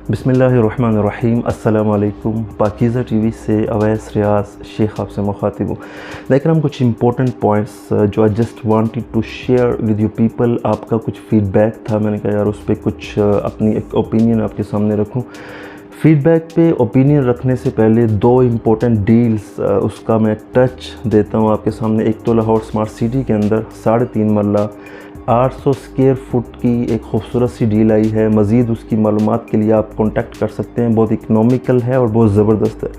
बिस्मिल्लाहिर्रहमानिर्रहीम। अस्सलाम वालेकुम। पाकीज़ा टीवी से अवैस रियाज शेख आपसे मुखातिब हूँ। लेकिन हम कुछ इंपॉर्टेंट पॉइंट्स जो I just wanted to share with you people. आपका कुछ फीडबैक था, मैंने कहा यार उस पर कुछ अपनी एक ओपिनियन आपके सामने रखूँ। फीडबैक पे ओपिनियन रखने से पहले दो इम्पोर्टेंट डील्स उसका मैं टच देता हूँ आपके सामने। एक तो लाहौर स्मार्ट सिटी के अंदर 3.5 मरला 800 स्क्वायर फुट की एक खूबसूरत सी डील आई है। मज़ीद उसकी मालूमात के लिए आप कांटेक्ट कर सकते हैं। बहुत इकनॉमिकल है और बहुत ज़बरदस्त है।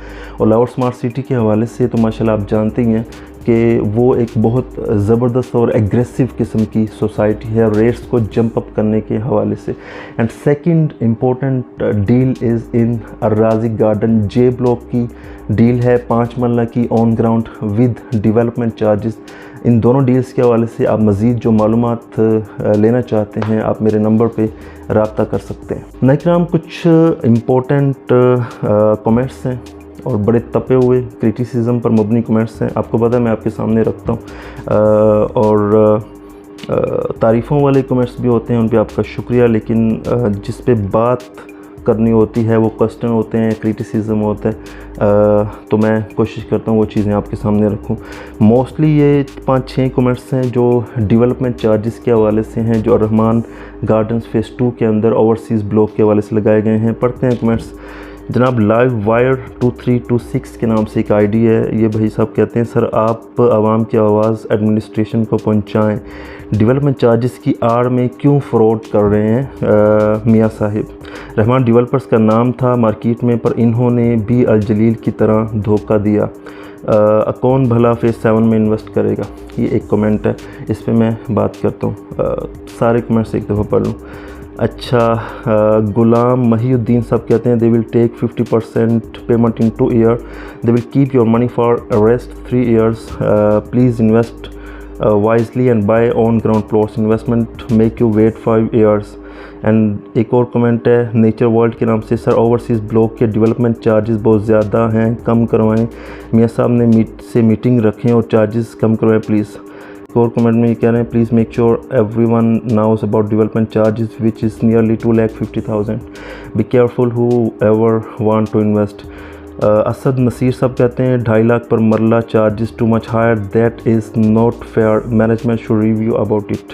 और लाहौर स्मार्ट सिटी के हवाले से तो माशाल्लाह आप जानते ही हैं कि वो एक बहुत ज़बरदस्त और एग्रेसिव किस्म की सोसाइटी है रेट्स को जंप अप करने के हवाले से। And second important deal is in Arazi garden J block की डील है 5 मरला की on ground with development charges. इन दोनों डील्स के हवाले से आप मज़ीद जो मालूमात लेना चाहते हैं आप मेरे नंबर पे रब्ता कर सकते हैं। नाज़रीन, कुछ इम्पोर्टेंट कमेंट्स हैं और बड़े तपे हुए क्रिटिसिज्म पर मबनी कमेंट्स हैं। आपको पता है मैं आपके सामने रखता हूँ और तारीफ़ों वाले कमेंट्स भी होते हैं, उन पे आपका शुक्रिया। लेकिन जिस पे बात करनी होती है वो क्वेश्चन होते हैं, क्रिटिसिज्म होता है, तो मैं कोशिश करता हूँ वो चीज़ें आपके सामने रखूँ। मोस्टली ये 5-6 कमेंट्स हैं जो डेवलपमेंट चार्जेस के हवाले से हैं, जो रहमान गार्डन्स फ़ेज़ 2 के अंदर ओवरसीज़ ब्लॉक के हवाले से लगाए गए हैं। पढ़ते हैं कमेंट्स। जनाब लाइव वायर 2326 के नाम से एक आईडी है। ये भाई साहब कहते हैं सर आप आवाम की आवाज़ एडमिनिस्ट्रेशन को पहुंचाएं। डेवलपमेंट चार्जेस की आड़ में क्यों फ्रॉड कर रहे हैं मियाँ साहिब। रहमान डेवलपर्स का नाम था मार्केट में, पर इन्होंने भी अल जलील की तरह धोखा दिया। कौन भला फ़ेज़ 7 में इन्वेस्ट करेगा। ये एक कमेंट है, इस पर मैं बात करता हूँ। सारे कमेंट्स एक दफ़ा पढ़ लूँ। अच्छा, गुलाम महिउद्दीन साहब कहते हैं they will take 50% payment in 2 year, they will keep your money for rest 3 years, please invest wisely and buy on ground plots, investment make you wait 5 years. And एक और कमेंट है नेचर वर्ल्ड के नाम से, sir overseas block के development charges बहुत ज़्यादा हैं, कम करवाएं। मियाँ साहब ने मीटिंग रखें और चार्जेस कम करवाएं प्लीज़। और कमेंट में ये कह रहे हैं please make sure everyone knows about development charges which is nearly 2,50,000, be careful whoever want to invest. Asad Naseer साहब कहते हैं 2.5 लाख पर marla charges too much higher, that is not fair, management should review about it.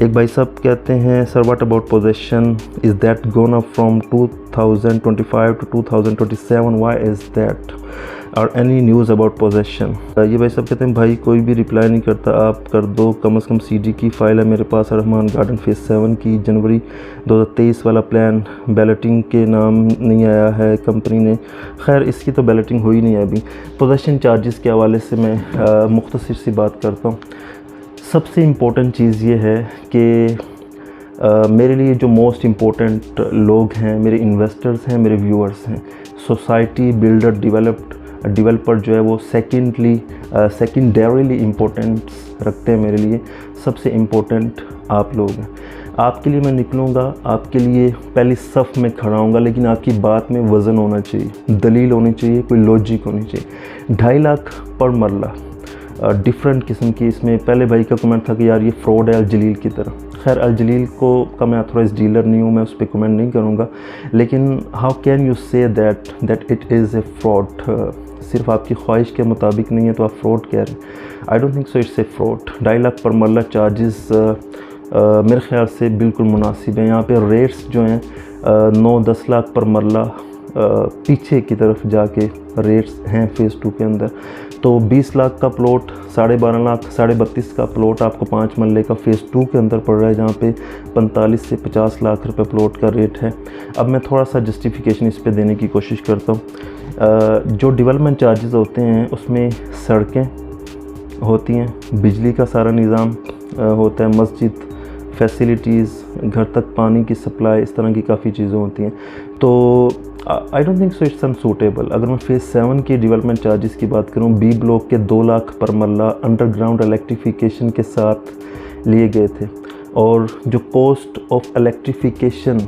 एक भाई साहब कहते हैं sir what about possession, is that gone up from 2025 to 2027, why is that, और एनी न्यूज़ अबाउट पोजेशन। ये भाई साहब कहते हैं भाई कोई भी रिप्लाई नहीं करता, आप कर दो, कम से कम सीडी की फ़ाइल है मेरे पास रहमान गार्डन फ़ेज़ 7 की। जनवरी 2023 वाला प्लान बैलेटिंग के नाम नहीं आया है कंपनी ने। खैर इसकी तो बैलेटिंग हुई नहीं है अभी। पोजेशन चार्जेस के हवाले से मैं मुख्तसर सी बात करता हूँ। सबसे इम्पोर्टेंट चीज़ ये है कि मेरे लिए जो मोस्ट इम्पोर्टेंट लोग हैं मेरे इन्वेस्टर्स हैं, मेरे व्यूअर्स हैं। सोसाइटी बिल्डर डेवलपर जो है वो सेकेंडरीली इम्पोर्टेंस रखते हैं मेरे लिए। सबसे इम्पोर्टेंट आप लोग हैं। आपके लिए मैं निकलूँगा, आपके लिए पहली सफ़ में खड़ा हूँगा, लेकिन आपकी बात में वज़न होना चाहिए, दलील होनी चाहिए, कोई लॉजिक होनी चाहिए। 2.5 लाख पर मरला डिफरेंट किस्म की। इसमें पहले भाई का कमेंट था कि यार ये फ्रॉड है अल जलील की तरह। खैर अल जलील को का मैं ऑथराइज डीलर नहीं हूँ, मैं उस पर कमेंट नहीं करूँगा, लेकिन how can you say that it is a fraud. सिर्फ आपकी ख्वाहिश के मुताबिक नहीं है तो आप फ्रॉड कह रहे हैं। I don't think so it's A fraud. 2.5 lakh पर मरला चार्जेस मेरे ख्याल से बिल्कुल मुनासिब है। यहाँ पे रेट्स जो हैं 9-10 लाख पर मरला पीछे की तरफ जाके रेट्स हैं फ़ेज़ 2 के अंदर। तो 20 लाख का प्लॉट 12.5 लाख 32.5 का प्लॉट आपको 5 मरले का फ़ेज़ 2 के अंदर पड़ रहा है, जहाँ पे 45 से 50 लाख रुपए प्लॉट का रेट है। अब मैं थोड़ा सा जस्टिफिकेशन इस पे देने की कोशिश करता हूँ। जो डेवलपमेंट चार्जेस होते हैं उसमें सड़कें होती हैं, बिजली का सारा निज़ाम होता है, मस्जिद फैसिलिटीज़, घर तक पानी की सप्लाई, इस तरह की काफ़ी चीज़ें होती हैं। तो I don't think so it's unsuitable. अगर मैं फ़ेज़ 7 की डेवलपमेंट चार्जेस की बात करूं, बी ब्लॉक के 2 लाख पर मरला अंडरग्राउंड इलेक्ट्रिफिकेशन के साथ लिए गए थे, और जो कॉस्ट ऑफ इलेक्ट्रिफिकेशन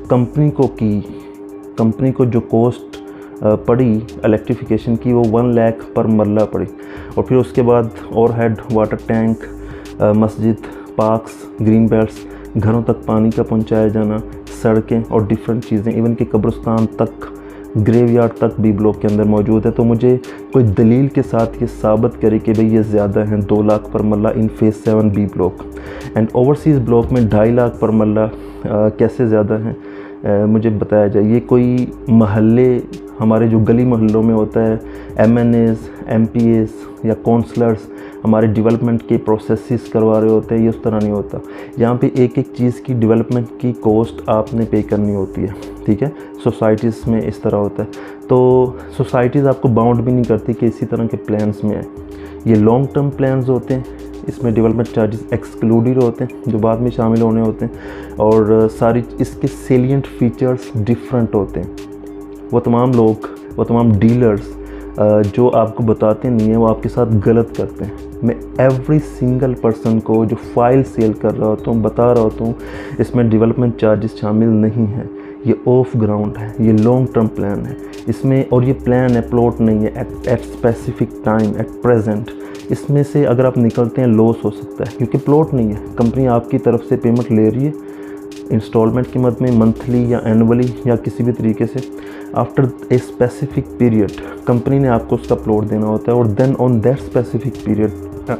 कंपनी को जो कॉस्ट पड़ी इलेक्ट्रिफिकेशन की वो 1 लाख पर मरला पड़ी। और फिर उसके बाद ओवरहेड, वाटर टैंक, मस्जिद, पार्क्स, ग्रीन बेल्ट्स, घरों तक पानी का पहुंचाया जाना, सड़कें और डिफरेंट चीज़ें, इवन कि कब्रिस्तान तक, ग्रेवयार्ड तक भी ब्लॉक के अंदर मौजूद है। तो मुझे कोई दलील के साथ ये साबित करे कि भाई ये ज़्यादा हैं 2 लाख पर marla in phase 7 B block, and overseas block में 2.5 लाख पर मरला कैसे ज़्यादा हैं, मुझे बताया जाए। ये कोई महल्ले, हमारे जो गली मोहल्लों में होता है, MNAs, MPAs या काउंसलर्स हमारे डेवलपमेंट के प्रोसेसेस करवा रहे होते हैं, ये उस तरह नहीं होता। यहाँ पे एक एक चीज़ की डेवलपमेंट की कॉस्ट आपने पे करनी होती है, ठीक है। सोसाइटीज़ में इस तरह होता है, तो सोसाइटीज़ आपको बाउंड भी नहीं करती कि इसी तरह के प्लान्स में आए। ये लॉन्ग टर्म प्लान्स होते हैं, इसमें डेवलपमेंट चार्जेस एक्सक्लूडेड होते हैं जो बाद में शामिल होने होते हैं, और सारी इसके सेलिएंट फीचर्स डिफरेंट होते हैं। वो तमाम लोग, वो तमाम डीलर्स जो आपको बताते नहीं हैं, वो आपके साथ गलत करते हैं। मैं एवरी सिंगल पर्सन को जो फाइल सेल कर रहा होता हूँ बता रहा होता हूँ इसमें डेवलपमेंट चार्जेस शामिल नहीं है, ये ऑफ ग्राउंड है, ये लॉन्ग टर्म प्लान है इसमें, और ये प्लान है, प्लॉट नहीं है। At specific time, at present इसमें से अगर आप निकलते हैं लॉस हो सकता है, क्योंकि प्लॉट नहीं है। कंपनी आपकी तरफ से पेमेंट ले रही है इंस्टॉलमेंट की मद में, मंथली या एनुअली या किसी भी तरीके से। After a specific period company ने आपको उसका प्लॉट देना होता है, और then on that specific period,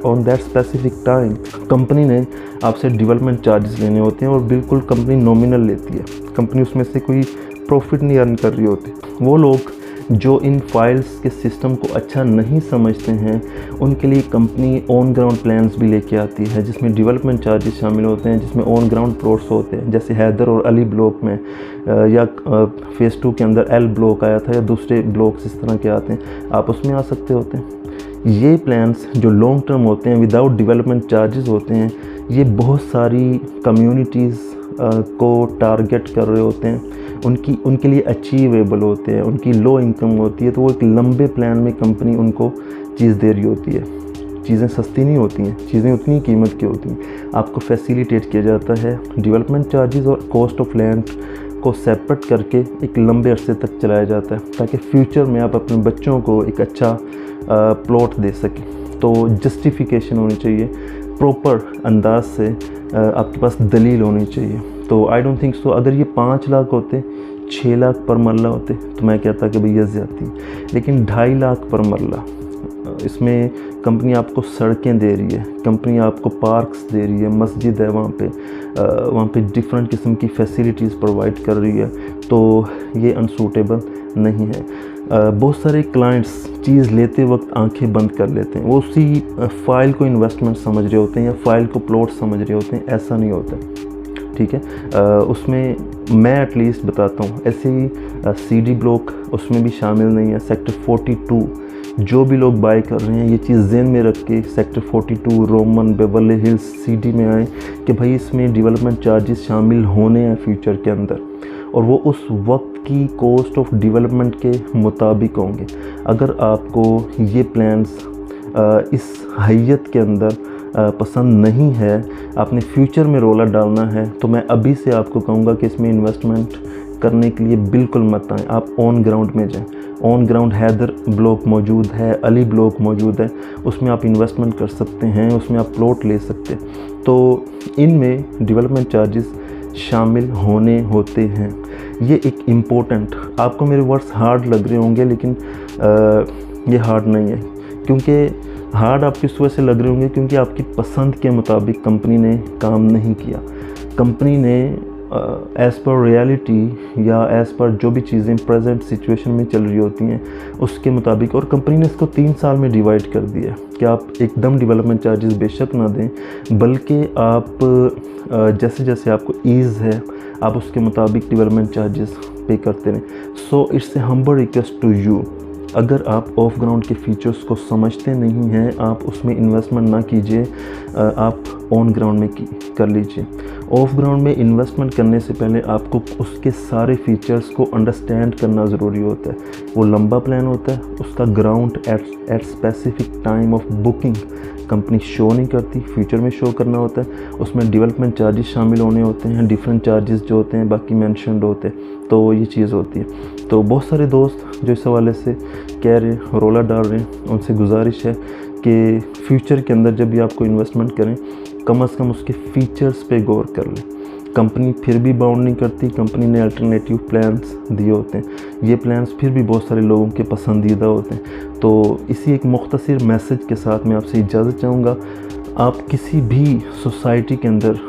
on that specific time company ने आपसे डेवलपमेंट चार्जेस लेने होते हैं, और बिल्कुल कंपनी नॉमिनल लेती है। कंपनी उसमें से कोई प्रॉफिट नहीं अर्न कर रही होती। वो लोग जो इन फाइल्स के सिस्टम को अच्छा नहीं समझते हैं, उनके लिए कंपनी ऑन ग्राउंड प्लान्स भी लेके आती है जिसमें डेवलपमेंट चार्जेस शामिल होते हैं, जिसमें ऑन ग्राउंड प्लॉट्स होते हैं, जैसे हैदर और अली ब्लॉक में, या फेज़ 2 के अंदर एल ब्लॉक आया था, या दूसरे ब्लॉक्स इस तरह के आते हैं, आप उसमें आ सकते होते हैं। ये प्लान्स जो लॉन्ग टर्म होते हैं, विदाउट डेवलपमेंट चार्जेस होते हैं, ये बहुत सारी कम्युनिटीज़ को टारगेट कर रहे होते हैं, उनके लिए अचीवेबल होते हैं, उनकी लो इनकम होती है, तो वो एक लंबे प्लान में कंपनी उनको चीज़ दे रही होती है। चीज़ें सस्ती नहीं होती हैं, चीज़ें उतनी कीमत की होती हैं। आपको फैसिलिटेट किया जाता है डेवलपमेंट चार्जेस और कॉस्ट ऑफ लैंड को सेपरेट करके एक लंबे अरसे तक चलाया जाता है, ताकि फ्यूचर में आप अपने बच्चों को एक अच्छा प्लॉट दे सकें। तो जस्टिफिकेशन होनी चाहिए, प्रॉपर अंदाज से आपके पास दलील होनी चाहिए। तो आई डोंट थिंक सो अगर ये 5 लाख होते, 6 लाख पर मरला होते, तो मैं कहता कि भैया ज़्यादती, लेकिन 2.5 लाख पर मरला, इसमें कंपनी आपको सड़कें दे रही है, कंपनी आपको पार्क्स दे रही है, मस्जिद है वहाँ पे डिफरेंट किस्म की फैसिलिटीज़ प्रोवाइड कर रही है, तो ये अनसूटेबल नहीं है। बहुत सारे क्लाइंट्स चीज़ लेते वक्त आंखें बंद कर लेते हैं, वो उसी फ़ाइल को इन्वेस्टमेंट समझ रहे होते हैं या फ़ाइल को प्लॉट समझ रहे होते हैं, ऐसा नहीं होता, ठीक है। उसमें मैं एटलीस्ट बताता हूँ, ऐसे ही CD ब्लॉक उसमें भी शामिल नहीं है। सेक्टर 42 जो भी लोग बाय कर रहे हैं, ये चीज़ ज़हन में रख के sector 42 Roman, Beverly hills, CD में आए कि भाई इसमें डेवलपमेंट चार्जेस शामिल होने हैं फ्यूचर के अंदर, और वो उस वक्त की कॉस्ट ऑफ डेवलपमेंट के मुताबिक होंगे। अगर आपको ये प्लान्स इस हैयत के अंदर पसंद नहीं है, आपने फ्यूचर में रोला डालना है, तो मैं अभी से आपको कहूँगा कि इसमें इन्वेस्टमेंट करने के लिए बिल्कुल मत आएँ। आप ऑन ग्राउंड में जाएँ। ऑन ग्राउंड हैदर ब्लॉक मौजूद है, अली ब्लॉक मौजूद है, उसमें आप इन्वेस्टमेंट कर सकते हैं, उसमें आप प्लॉट ले सकते हैं। तो इनमें डेवलपमेंट चार्जेस शामिल होने होते हैं। ये एक इम्पोर्टेंट, आपको मेरे वर्ड्स हार्ड लग रहे होंगे, लेकिन ये हार्ड नहीं है, क्योंकि हार्ड आपकी इस वजह से लग रहे होंगे क्योंकि आपकी पसंद के मुताबिक कंपनी ने काम नहीं किया। कंपनी ने एज़ पर रियलिटी या एज़ पर जो भी चीज़ें प्रेजेंट सिचुएशन में चल रही होती हैं उसके मुताबिक, और कंपनी ने इसको 3 साल में डिवाइड कर दिया कि आप एकदम डेवलपमेंट चार्जेस बेशक ना दें, बल्कि आप जैसे जैसे आपको ईज़ है आप उसके मुताबिक डेवलपमेंट चार्जेस पे करते रहें। So it's a humble request to you, अगर आप ऑफ ग्राउंड के फीचर्स को समझते नहीं हैं, आप उसमें इन्वेस्टमेंट ना कीजिए, आप ऑन ग्राउंड में कर लीजिए। ऑफ ग्राउंड में इन्वेस्टमेंट करने से पहले आपको उसके सारे फीचर्स को अंडरस्टैंड करना ज़रूरी होता है। वो लंबा प्लान होता है, उसका ground at specific time of booking company show नहीं करती, फ्यूचर में शो करना होता है। उसमें डेवलपमेंट चार्जेस शामिल होने होते हैं, डिफरेंट चार्जेस जो होते हैं बाकी मेंशन्ड होते हैं, तो ये चीज़ होती है। तो बहुत सारे दोस्त जो इस हवाले से कह रहे हैं, रोला डाल रहे हैं, उनसे गुजारिश है कि फ्यूचर के अंदर जब भी आपको इन्वेस्टमेंट करें, कम से कम उसके फ़ीचर्स पे गौर कर लें। कंपनी फिर भी बाउंड नहीं करती, कंपनी ने अल्टरनेटिव प्लान्स दिए होते हैं, ये प्लान्स फिर भी बहुत सारे लोगों के पसंदीदा होते हैं। तो इसी एक मुख्तसर मैसेज के साथ मैं आपसे इजाज़त चाहूँगा। आप किसी भी सोसाइटी के अंदर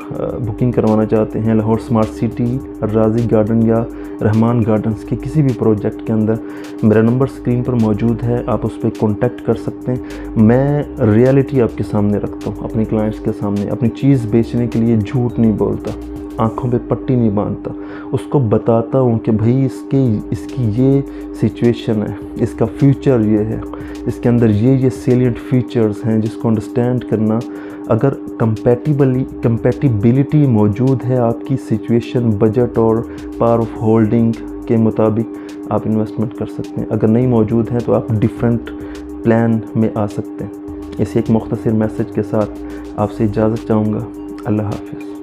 बुकिंग करवाना चाहते हैं, लाहौर स्मार्ट सिटी, राजी गार्डन या रहमान गार्डन्स के किसी भी प्रोजेक्ट के अंदर, मेरा नंबर स्क्रीन पर मौजूद है, आप उस पर कॉन्टैक्ट कर सकते हैं। मैं रियलिटी आपके सामने रखता हूँ, अपने क्लाइंट्स के सामने। अपनी चीज़ बेचने के लिए झूठ नहीं बोलता, आँखों पे पट्टी नहीं बांधता, उसको बताता हूँ कि भाई इसकी ये सिचुएशन है, इसका फ्यूचर ये है, इसके अंदर ये सेलिएंट फीचर्स हैं जिसको अंडरस्टैंड करना, अगर कंपैटिबिलिटी मौजूद है आपकी सिचुएशन, बजट और पावर ऑफ होल्डिंग के मुताबिक आप इन्वेस्टमेंट कर सकते हैं। अगर नहीं मौजूद है तो आप डिफरेंट प्लान में आ सकते हैं। इसी एक मुख्तसर मैसेज के साथ आपसे इजाज़त चाहूँगा। अल्लाह हाफ़िज़।